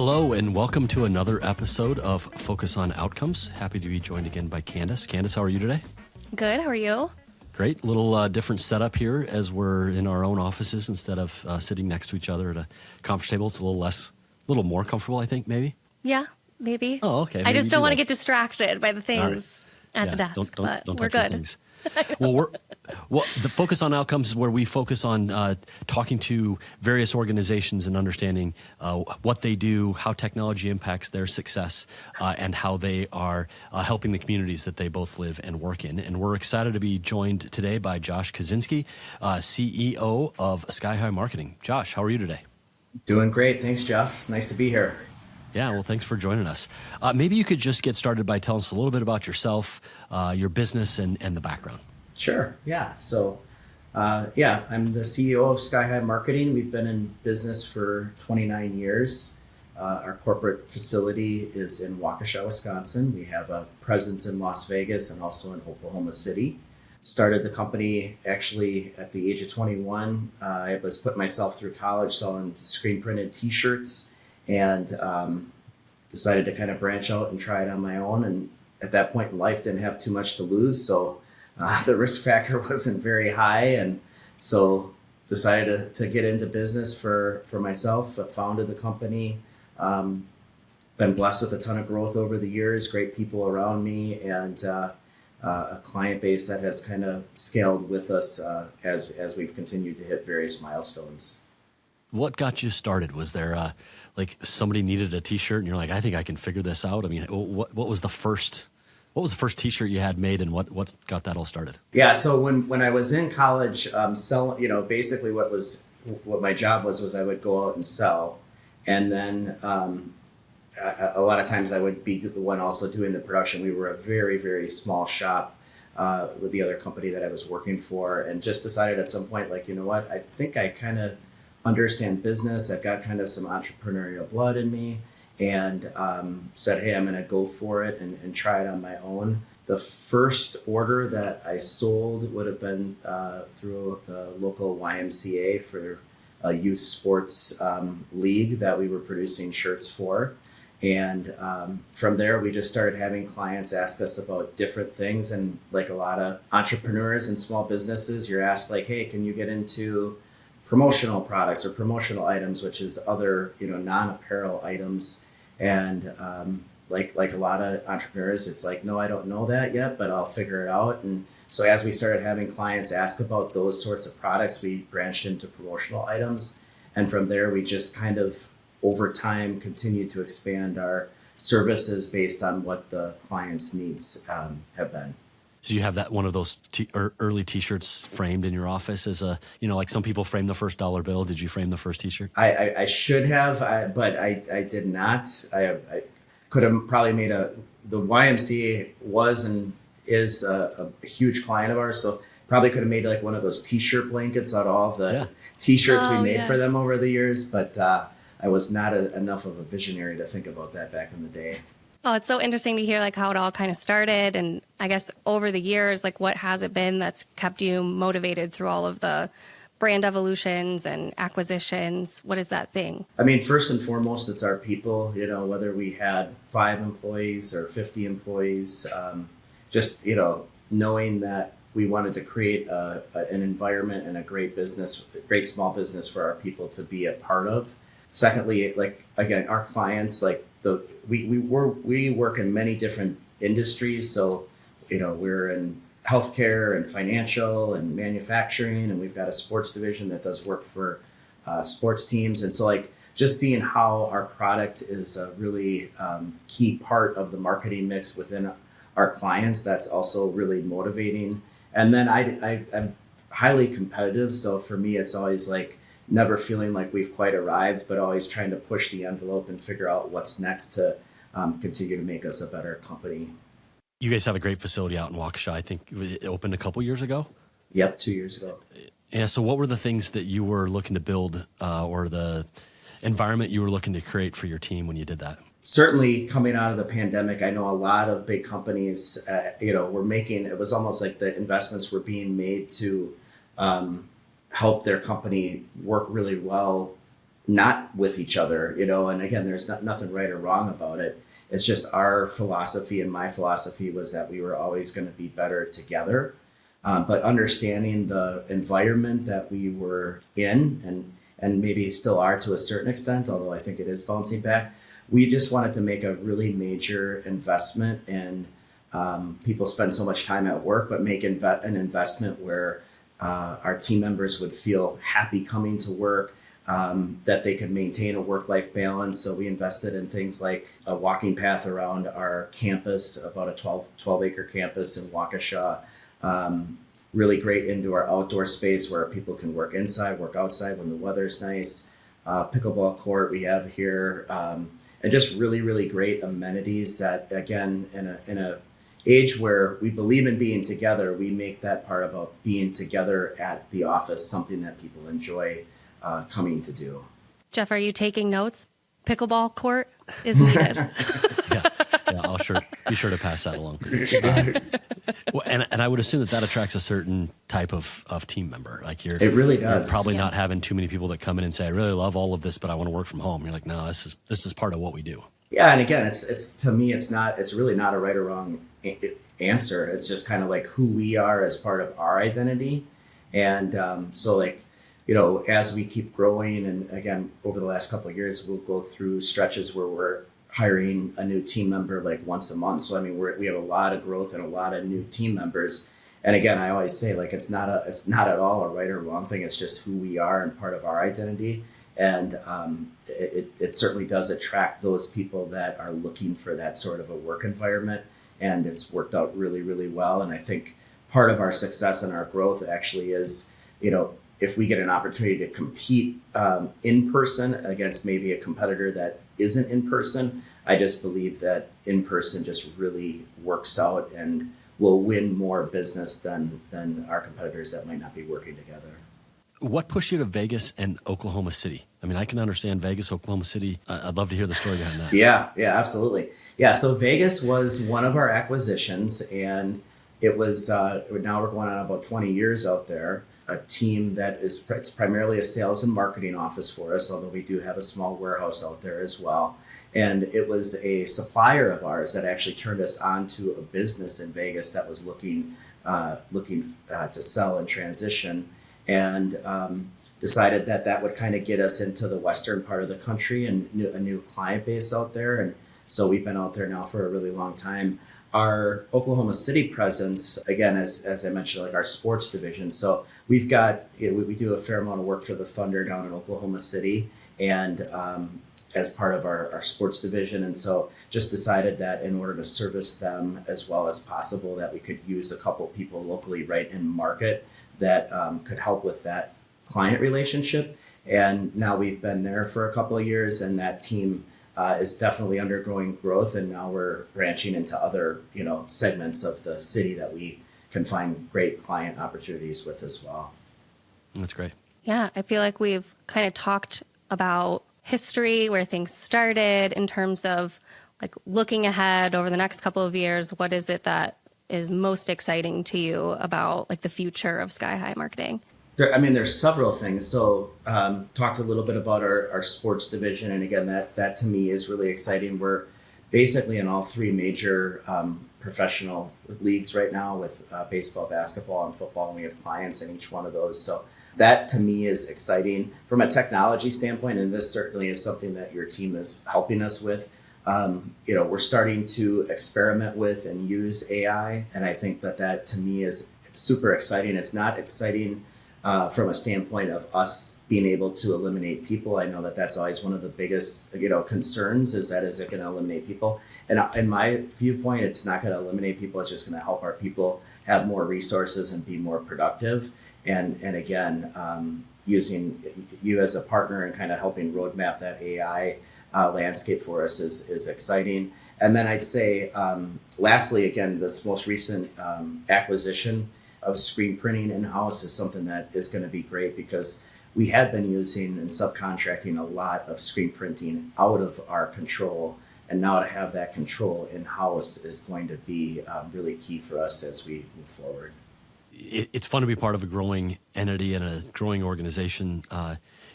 Hello and welcome to another episode of Focus on Outcomes. Happy to be joined again by Candice. Candice, how are you today? Good. How are you? Great. Little different setup here as we're in our own offices instead of sitting next to each other at a conference table. It's a little more comfortable, I think, maybe. Yeah, maybe. Oh, okay. I just don't want to get distracted by the things at the desk, don't we're touch good. things. Well, the Focus on Outcomes is where we focus on talking to various organizations and understanding what they do, how technology impacts their success, and how they are helping the communities that they both live and work in. And we're excited to be joined today by Josh Kozinski, CEO of Sky High Marketing. Josh, how are you today? Doing great. Thanks, Jeff. Nice to be here. Yeah, well, thanks for joining us. Maybe you could just get started by telling us a little bit about yourself, your business, and the background. Sure. Yeah. So, I'm the CEO of Sky High Marketing. We've been in business for 29 years. Our corporate facility is in Waukesha, Wisconsin. We have a presence in Las Vegas and also in Oklahoma City. Started the company actually at the age of 21. I was putting myself through college selling screen printed T-shirts. And decided to kind of branch out and try it on my own. And at that point in life, didn't have too much to lose. So the risk factor wasn't very high. And so decided to get into business for myself, founded the company. Been blessed with a ton of growth over the years, great people around me, and a client base that has kind of scaled with us as we've continued to hit various milestones. What got you started? Was there like somebody needed a T-shirt and you're like, I think I can figure this out? I mean, what was the first T-shirt you had made, and what got that all started? Yeah, so when I was in college, basically what my job was I would go out and sell, and then a lot of times I would be the one also doing the production. We were a very, very small shop with the other company that I was working for, and just decided at some point, like, you know what, I think I kind of understand business. I've got kind of some entrepreneurial blood in me, and said, hey, I'm going to go for it and try it on my own. The first order that I sold would have been through the local YMCA for a youth sports league that we were producing shirts for. And from there, we just started having clients ask us about different things. And like a lot of entrepreneurs and small businesses, you're asked like, hey, can you get into promotional products or promotional items, which is other, non-apparel items. And like a lot of entrepreneurs, it's like, no, I don't know that yet, but I'll figure it out. And so as we started having clients ask about those sorts of products, we branched into promotional items. And from there, we just kind of over time continued to expand our services based on what the client's needs have been. So you have that one of those early T-shirts framed in your office as a, like some people frame the first dollar bill. Did you frame the first T-shirt? I should have, but I did not. I could have probably made the YMCA was and is a huge client of ours. So probably could have made like one of those T-shirt blankets out of all the T-shirts we made for them over the years. But I was not enough of a visionary to think about that back in the day. Oh, it's so interesting to hear like how it all kind of started, and I guess over the years, like what has it been that's kept you motivated through all of the brand evolutions and acquisitions? What is that thing? I mean, first and foremost, it's our people, whether we had 5 employees or 50 employees, knowing that we wanted to create an environment and a great small business for our people to be a part of. Secondly, like, again, our clients, like we work in many different industries. So, we're in healthcare and financial and manufacturing, and we've got a sports division that does work for sports teams. And so like just seeing how our product is a really key part of the marketing mix within our clients, that's also really motivating. And then I'm highly competitive. So for me, it's always like never feeling like we've quite arrived, but always trying to push the envelope and figure out what's next to continue to make us a better company. You guys have a great facility out in Waukesha. I think it opened a couple years ago. Yep, 2 years ago. Yeah. So what were the things that you were looking to build or the environment you were looking to create for your team when you did that? Certainly coming out of the pandemic, I know a lot of big companies, were making, it was almost like the investments were being made to help their company work really well not with each other, and again, there's nothing right or wrong about it. It's just our philosophy, and my philosophy was that we were always going to be better together. But understanding the environment that we were in, and maybe still are to a certain extent, although I think it is bouncing back, we just wanted to make a really major investment in people spend so much time at work, but make an investment where our team members would feel happy coming to work, that they could maintain a work-life balance. So we invested in things like a walking path around our campus, about a 12-acre campus in Waukesha. Really great indoor outdoor space where people can work inside, work outside when the weather's nice. Pickleball court we have here, and just really, really great amenities that, again, in a age where we believe in being together, we make that part about being together at the office something that people enjoy coming to do. Jeff, are you taking notes? Pickleball court is needed. Yeah, I'll be sure to pass that along. Well, and I would assume that attracts a certain type of team member. Like it really does. You're probably not having too many people that come in and say, "I really love all of this, but I want to work from home." You're like, "No, this is part of what we do." Yeah, and again, it's to me, it's really not a right or wrong answer. It's just kind of like who we are as part of our identity, and so like, as we keep growing, and again, over the last couple of years, we'll go through stretches where we're hiring a new team member like once a month. So I mean, we have a lot of growth and a lot of new team members. And again, I always say, like, it's not at all a right or wrong thing. It's just who we are and part of our identity. And it certainly does attract those people that are looking for that sort of a work environment. And it's worked out really, really well. And I think part of our success and our growth actually is, if we get an opportunity to compete in person against maybe a competitor that isn't in person, I just believe that in person just really works out and will win more business than our competitors that might not be working together. What pushed you to Vegas and Oklahoma City? I mean, I can understand Vegas, Oklahoma City. I'd love to hear the story behind that. Yeah, absolutely. Yeah, so Vegas was one of our acquisitions, and it was, now we're going on about 20 years out there. A team that it's primarily a sales and marketing office for us, although we do have a small warehouse out there as well. And it was a supplier of ours that actually turned us on to a business in Vegas that was looking to sell and transition, and decided that would kind of get us into the western part of the country and a new client base out there. And so we've been out there now for a really long time. Our Oklahoma City presence, again, as I mentioned, like our sports division. So we've got, we do a fair amount of work for the Thunder down in Oklahoma City, and as part of our sports division. And so just decided that in order to service them as well as possible, that we could use a couple people locally right in market that could help with that client relationship. And now we've been there for a couple of years, and that team is definitely undergoing growth, and now we're branching into other segments of the city that we can find great client opportunities with as well. That's great. Yeah, I feel like we've kind of talked about history, where things started, in terms of like looking ahead over the next couple of years. What is it that is most exciting to you about like the future of Sky High Marketing? There's several things. So talked a little bit about our sports division. And again, that to me is really exciting. We're basically in all three major professional leagues right now with baseball, basketball, and football. And we have clients in each one of those. So that to me is exciting from a technology standpoint. And this certainly is something that your team is helping us with. We're starting to experiment with and use AI. And I think that to me is super exciting. It's not exciting from a standpoint of us being able to eliminate people. I know that that's always one of the biggest, concerns is it going to eliminate people? And in my viewpoint, it's not going to eliminate people. It's just going to help our people have more resources and be more productive. And again, using you as a partner and kind of helping roadmap that AI landscape for us is exciting. And then I'd say, lastly, again, this most recent acquisition of screen printing in-house is something that is going to be great, because we had been using and subcontracting a lot of screen printing out of our control. And now to have that control in-house is going to be really key for us as we move forward. It's fun to be part of a growing entity and a growing organization.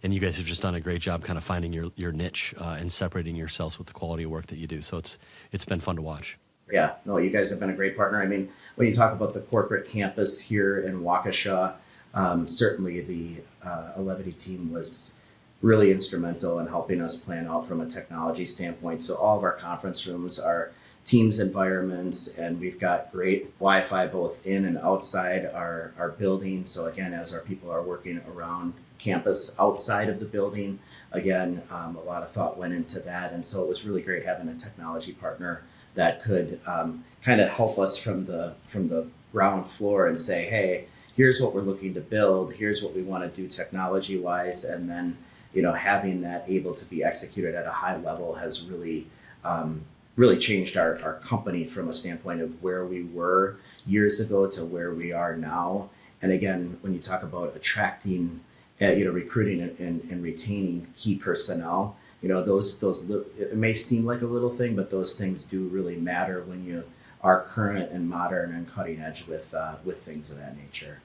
and you guys have just done a great job kind of finding your niche and separating yourselves with the quality of work that you do. So it's been fun to watch. Yeah, no, you guys have been a great partner. I mean, when you talk about the corporate campus here in Waukesha, certainly the ManagedIT team was really instrumental in helping us plan out from a technology standpoint. So all of our conference rooms are Teams environments, and we've got great Wi-Fi both in and outside our building. So again, as our people are working around campus outside of the building, again, a lot of thought went into that. And so it was really great having a technology partner that could kind of help us from the ground floor and say, hey, here's what we're looking to build, here's what we want to do technology wise, and then having that able to be executed at a high level has really really changed our company from a standpoint of where we were years ago to where we are now. And again, when you talk about attracting, recruiting and retaining key personnel, those it may seem like a little thing, but those things do really matter when you are current and modern and cutting edge with things of that nature.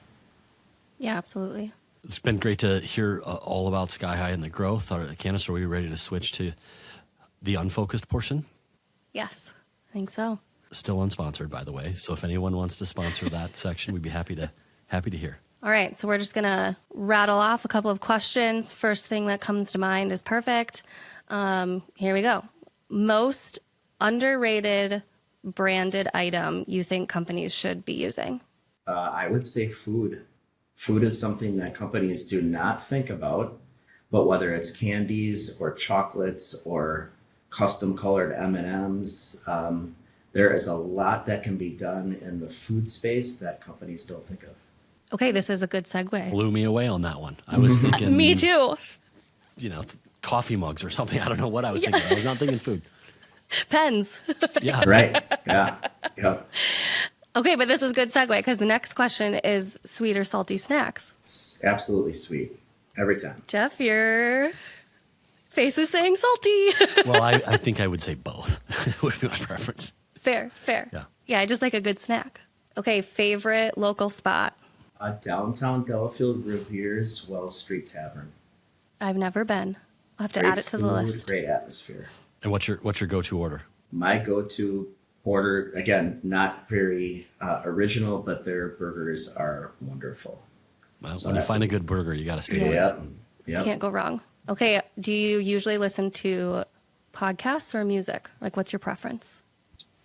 Yeah, absolutely. It's been great to hear all about Sky High and the growth. Candice, are we ready to switch to the unfocused portion? Yes, I think so. Still unsponsored, by the way. So if anyone wants to sponsor that section, we'd be happy to hear. All right, so we're just going to rattle off a couple of questions. First thing that comes to mind is perfect. Here we go. Most underrated branded item you think companies should be using? I would say food. Food is something that companies do not think about, but whether it's candies or chocolates or custom colored M&Ms, there is a lot that can be done in the food space that companies don't think of. Okay, this is a good segue. Blew me away on that one. I was thinking... Me too. Coffee mugs or something. I don't know what I was thinking. I was not thinking food. Pens. Yeah. Right. Yeah. Yeah. Okay, but this is a good segue because the next question is sweet or salty snacks. Absolutely sweet. Every time. Jeff, your face is saying salty. Well, I think I would say both would be my preference. Fair. Yeah, I just like a good snack. Okay, favorite local spot? Downtown Delafield Revere's Wells Street Tavern. I've never been. I'll have to Great add it to the food, list. Great atmosphere. And what's your go-to order? My go-to order, again, not very original, but their burgers are wonderful. Well, So when you that find a would- good burger, you got to stay away. Yep. Can't go wrong. Okay, do you usually listen to podcasts or music? Like, what's your preference?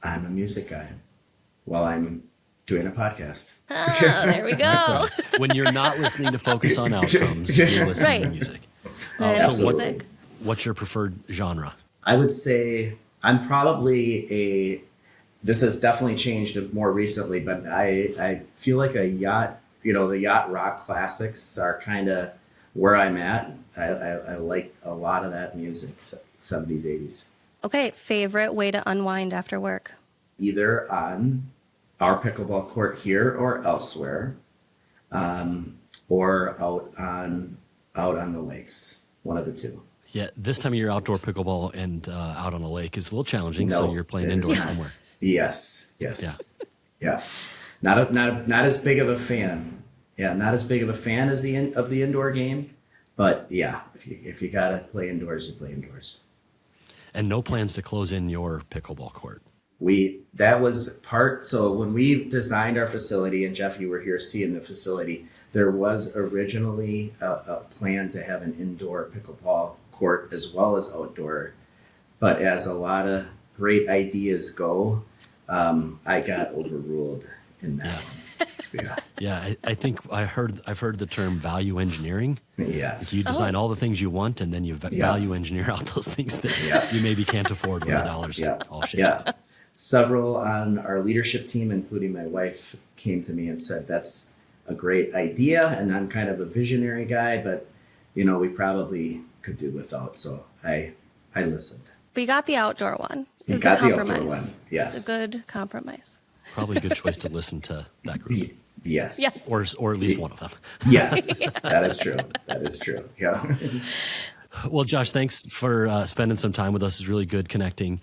I'm a music guy while I'm doing a podcast. Ah, there we go. When you're not listening to Focus on Outcomes, you're listening to Right. music. Then So Absolutely. music. What's your preferred genre? I would say I'm probably this has definitely changed more recently, but I feel like a yacht, the yacht rock classics are kind of where I'm at. I like a lot of that music, 70s, 80s. Okay, favorite way to unwind after work? Either on our pickleball court here or elsewhere, or out on the lakes, one of the two. Yeah, this time of year, outdoor pickleball and out on a lake is a little challenging. No, So you're playing it is indoors not. somewhere. Yes. Yeah. Not as big of a fan. Yeah, not as big of a fan as the indoor game, but yeah, if you gotta play indoors, you play indoors. And no plans to close in your pickleball court. That was part. So when we designed our facility, and Jeff, you were here seeing the facility, there was originally a plan to have an indoor pickleball court as well as outdoor, but as a lot of great ideas go, I got overruled in that one. Yeah. Yeah, I think I've heard the term value engineering. Yes. You design all the things you want, and then you value engineer out those things that you maybe can't afford when the dollars all shake out. Yeah. Several on our leadership team, including my wife, came to me and said, that's a great idea. And I'm kind of a visionary guy, but we probably could do without. So I listened. But you got the outdoor one. You It's got a the outdoor compromise. one. Yes. It's a good compromise. Probably a good choice to listen to that group, Yes. Yes. or at least one of them. Yes. That is true. That is true. Yeah. Well, Josh, thanks for spending some time with us. It's really good connecting.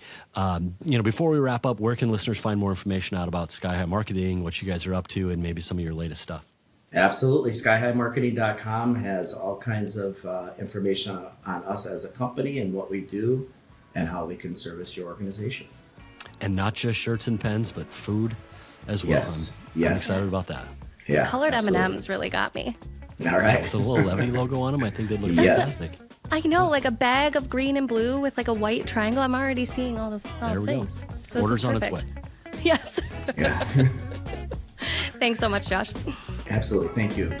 Before we wrap up, where can listeners find more information out about Sky High Marketing, what you guys are up to, and maybe some of your latest stuff? Absolutely. SkyHighMarketing.com has all kinds of information on us as a company and what we do and how we can service your organization. And not just shirts and pens, but food as well. Yes. I'm excited about that. Yeah, Colored absolutely. M&Ms really got me. All right. With the little Levy logo on them, I think they look Yes. fantastic. I know, like a bag of green and blue with like a white triangle. I'm already seeing all the There we things. go. So this Order's is on its perfect. way. Yes. Yeah. Thanks so much, Josh. Absolutely. Thank you.